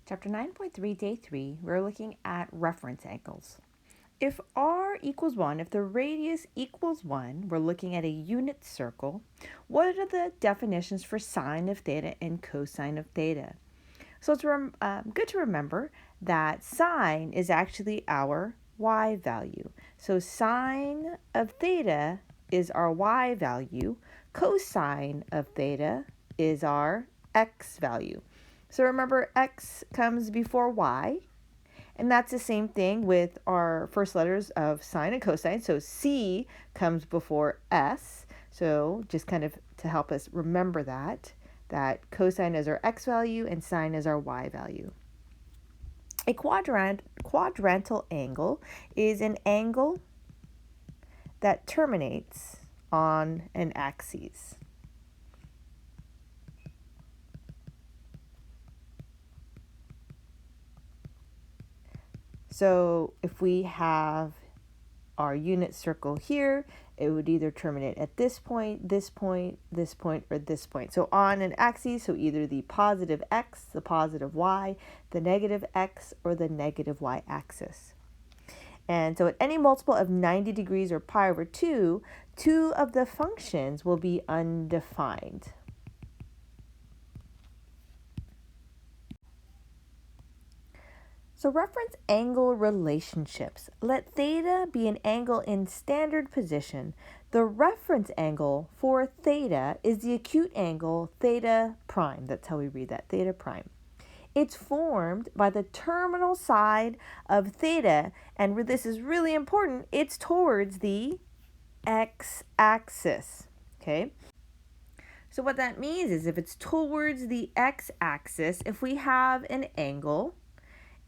Chapter 9.3, Day 3, we're looking at reference angles. If r equals 1, if the radius equals 1, we're looking at a unit circle. What are the definitions for sine of theta and cosine of theta? So it's good to remember that sine is actually our y value. So sine of theta is our y value. Cosine of theta is our x value. So remember, x comes before y, and that's the same thing with our first letters of sine and cosine. So C comes before S. So just kind of to help us remember that cosine is our x value and sine is our y value. A quadrantal angle is an angle that terminates on an axis. So if we have our unit circle here, it would either terminate at this point, this point, this point, or this point. So on an axis, so either the positive x, the positive y, the negative x, or the negative y axis. And so at any multiple of 90 degrees or pi over 2, two of the functions will be undefined. So reference angle relationships. Let theta be an angle in standard position. The reference angle for theta is the acute angle theta prime. That's how we read that, theta prime. It's formed by the terminal side of theta, and this is really important, it's towards the x-axis, okay? So what that means is if it's towards the x-axis, if we have an angle,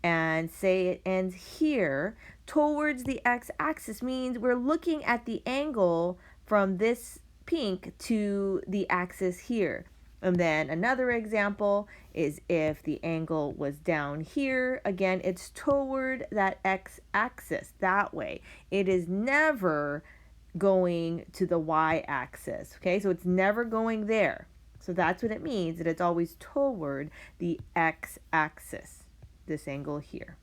and say it ends here, towards the x-axis means we're looking at the angle from this pink to the axis here. And then another example is if the angle was down here, again, it's toward that x-axis that way. It is never going to the y-axis, okay? So it's never going there. So that's what it means, that it's always toward the x-axis. This angle here.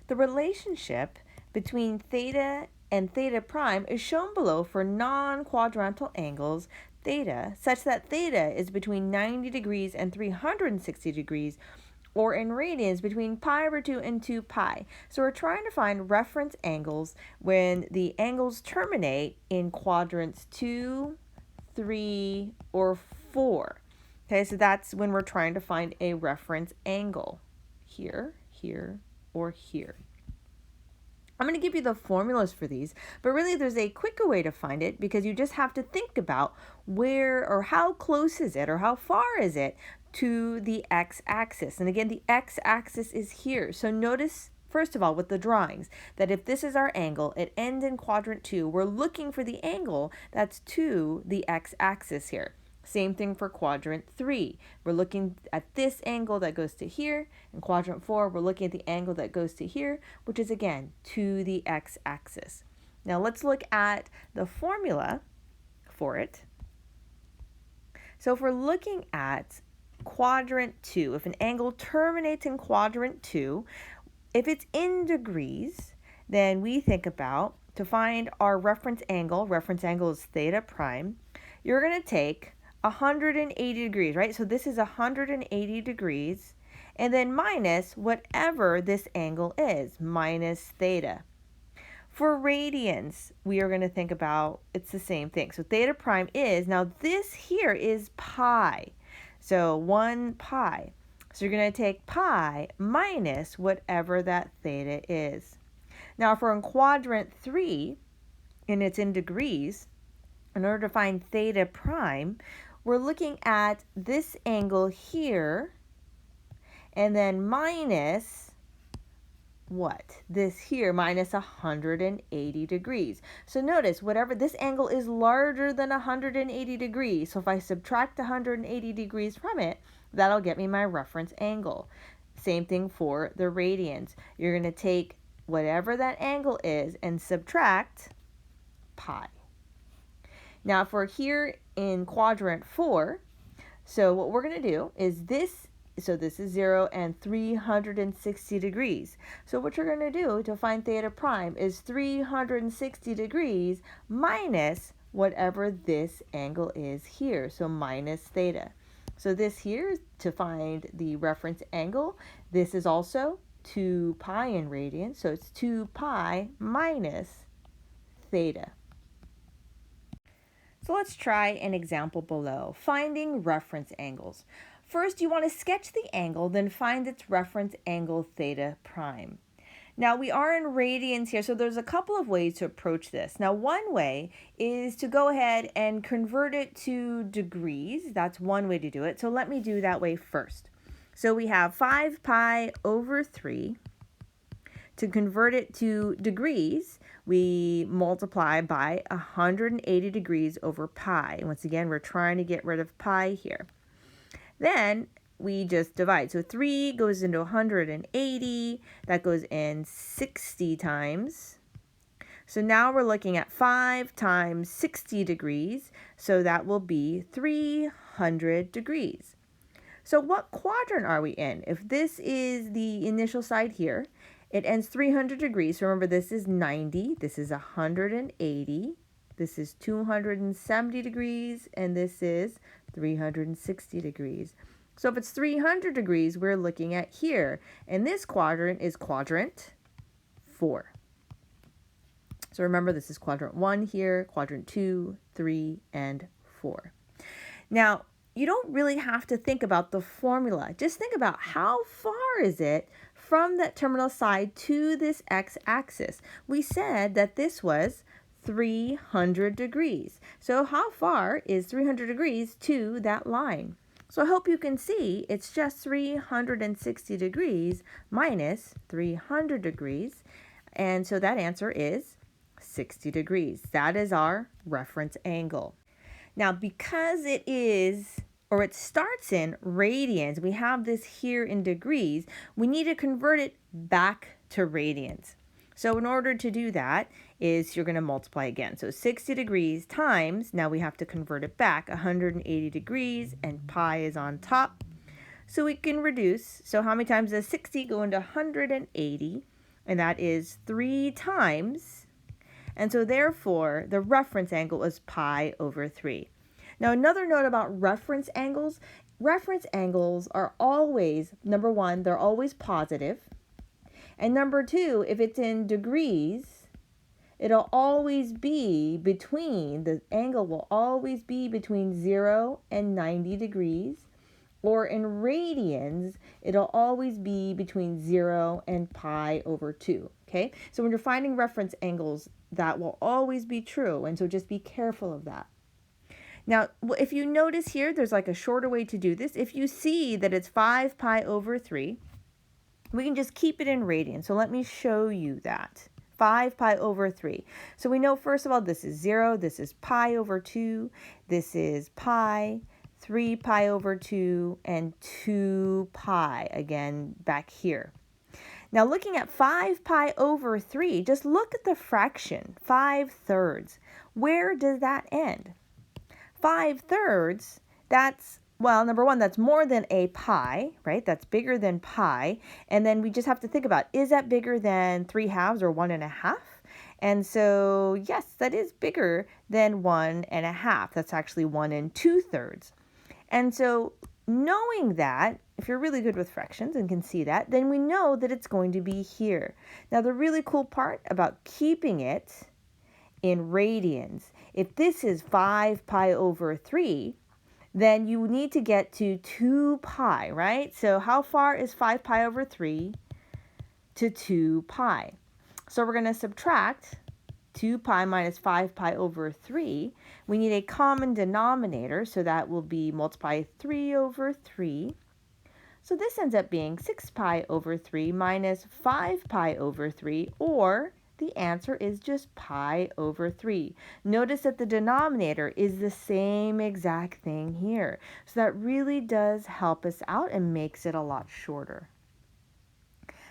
The relationship between theta and theta prime is shown below for non-quadrantal angles theta, such that theta is between 90 degrees and 360 degrees, or in radians between pi over 2 and 2 pi. So we're trying to find reference angles when the angles terminate in quadrants 2, 3, or 4. Okay, so that's when we're trying to find a reference angle. Here, here, or here. I'm going to give you the formulas for these, but really there's a quicker way to find it because you just have to think about where or how close is it or how far is it to the x-axis. And again, the x-axis is here. So notice, first of all, with the drawings, that if this is our angle, it ends in quadrant 2. We're looking for the angle that's to the x-axis here. Same thing for quadrant 3. We're looking at this angle that goes to here. In quadrant 4, we're looking at the angle that goes to here, which is, again, to the x-axis. Now, let's look at the formula for it. So if we're looking at quadrant 2, if an angle terminates in quadrant 2, if it's in degrees, then we think about, to find our reference angle is theta prime, you're going to take 180 degrees, right? So this is 180 degrees, and then minus whatever this angle is, minus theta. For radians, we are going to think about, it's the same thing. So theta prime is, now this here is pi. So 1 pi. So you're going to take pi minus whatever that theta is. Now if we're in quadrant 3, and it's in degrees, in order to find theta prime, we're looking at this angle here, and then minus what? This here, minus 180 degrees. So notice, whatever, this angle is larger than 180 degrees. So if I subtract 180 degrees from it, that'll get me my reference angle. Same thing for the radians. You're going to take whatever that angle is and subtract pi. Now if we're here in quadrant 4, so what we're going to do is this So this is 0 and 360 degrees. So what you're going to do to find theta prime is 360 degrees minus whatever this angle is here. So minus theta. So this here, to find the reference angle, this is also 2 pi in radians. So it's 2 pi minus theta. So let's try an example below, finding reference angles. First, you want to sketch the angle, then find its reference angle theta prime. Now, we are in radians here, so there's a couple of ways to approach this. Now, one way is to go ahead and convert it to degrees. That's one way to do it. So let me do that way first. So we have 5 pi over 3. To convert it to degrees, we multiply by 180 degrees over pi. Once again, we're trying to get rid of pi here. Then we just divide. So 3 goes into 180. That goes in 60 times. So now we're looking at 5 times 60 degrees. So that will be 300 degrees. So what quadrant are we in? If this is the initial side here, it ends 300 degrees. So remember, this is 90, this is 180, this is 270 degrees, and this is 360 degrees. So if it's 300 degrees, we're looking at here. And this quadrant is quadrant 4. So remember, this is quadrant 1 here, quadrant 2, 3, and 4. Now, you don't really have to think about the formula. Just think about how far is it from that terminal side to this x-axis. We said that this was 300 degrees. So how far is 300 degrees to that line? So I hope you can see it's just 360 degrees minus 300 degrees. And so that answer is 60 degrees. That is our reference angle. Now, because it starts in radians, we have this here in degrees, we need to convert it back to radians. So in order to do that is you're going to multiply again. So 60 degrees times, now we have to convert it back, 180 degrees, and pi is on top. So we can reduce. So how many times does 60 go into 180? And that is 3 times. And so therefore, the reference angle is pi over 3. Now, another note about reference angles are always, number one, they're always positive. And number two, if it's in degrees, it'll always be between, the angle will always be between 0 and 90 degrees. Or in radians, it'll always be between 0 and pi over 2, okay? So when you're finding reference angles, that will always be true, and so just be careful of that. Now, if you notice here, there's like a shorter way to do this. If you see that it's 5 pi over 3, we can just keep it in radians. So let me show you that. 5 pi over 3. So we know, first of all, this is 0, this is pi over 2, this is pi, 3 pi over 2, and 2 pi, again, back here. Now, looking at 5 pi over 3, just look at the fraction, 5/3. Where does that end? 5/3, that's, well, number one, that's more than a pi, right? That's bigger than pi. And then we just have to think about, is that bigger than 3/2 or 1.5? And so, yes, that is bigger than 1.5. That's actually 1 2/3. And so knowing that, if you're really good with fractions and can see that, then we know that it's going to be here. Now, the really cool part about keeping it in radians, if this is 5 pi over 3, then you need to get to 2 pi, right? So how far is 5 pi over 3 to 2 pi? So we're going to subtract 2 pi minus 5 pi over 3. We need a common denominator, so that will be multiply 3 over 3. So this ends up being 6 pi over 3 minus 5 pi over 3, or the answer is just pi over 3. Notice that the denominator is the same exact thing here. So that really does help us out and makes it a lot shorter.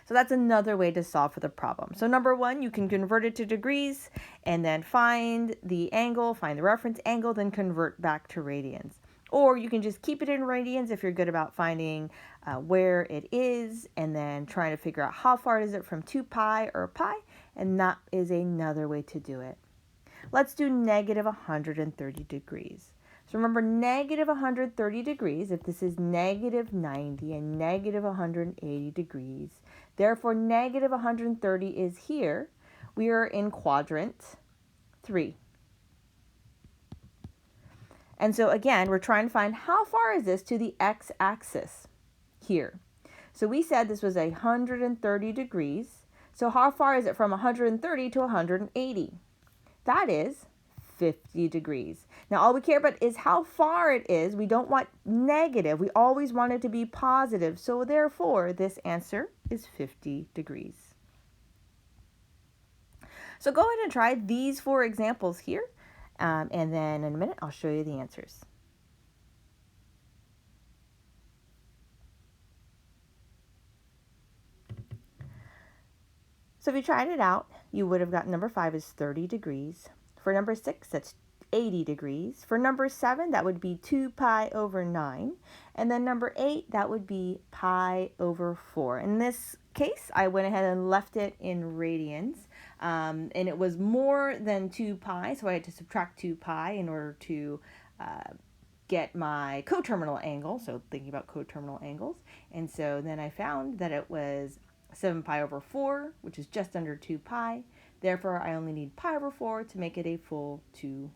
So that's another way to solve for the problem. So number one, you can convert it to degrees and then find the angle, find the reference angle, then convert back to radians. Or you can just keep it in radians if you're good about finding where it is and then trying to figure out how far is it from 2 pi or pi, and that is another way to do it. Let's do negative 130 degrees. So remember, negative 130 degrees, if this is negative 90 and negative 180 degrees, therefore negative 130 is here. We are in quadrant 3. And so again, we're trying to find how far is this to the x-axis here. So we said this was 130 degrees. So how far is it from 130 to 180? That is 50 degrees. Now all we care about is how far it is. We don't want negative. We always want it to be positive. So therefore, this answer is 50 degrees. So go ahead and try these 4 examples here. And then in a minute, I'll show you the answers. So if you tried it out, you would have gotten number 5 is 30 degrees. For number 6, that's 80 degrees. For number 7, that would be 2 pi over 9. And then number 8, that would be pi over 4. In this case, I went ahead and left it in radians. And it was more than 2 pi, so I had to subtract 2 pi in order to get my coterminal angle, so thinking about coterminal angles. And so then I found that it was 7 pi over 4, which is just under 2 pi. Therefore, I only need pi over 4 to make it a full 2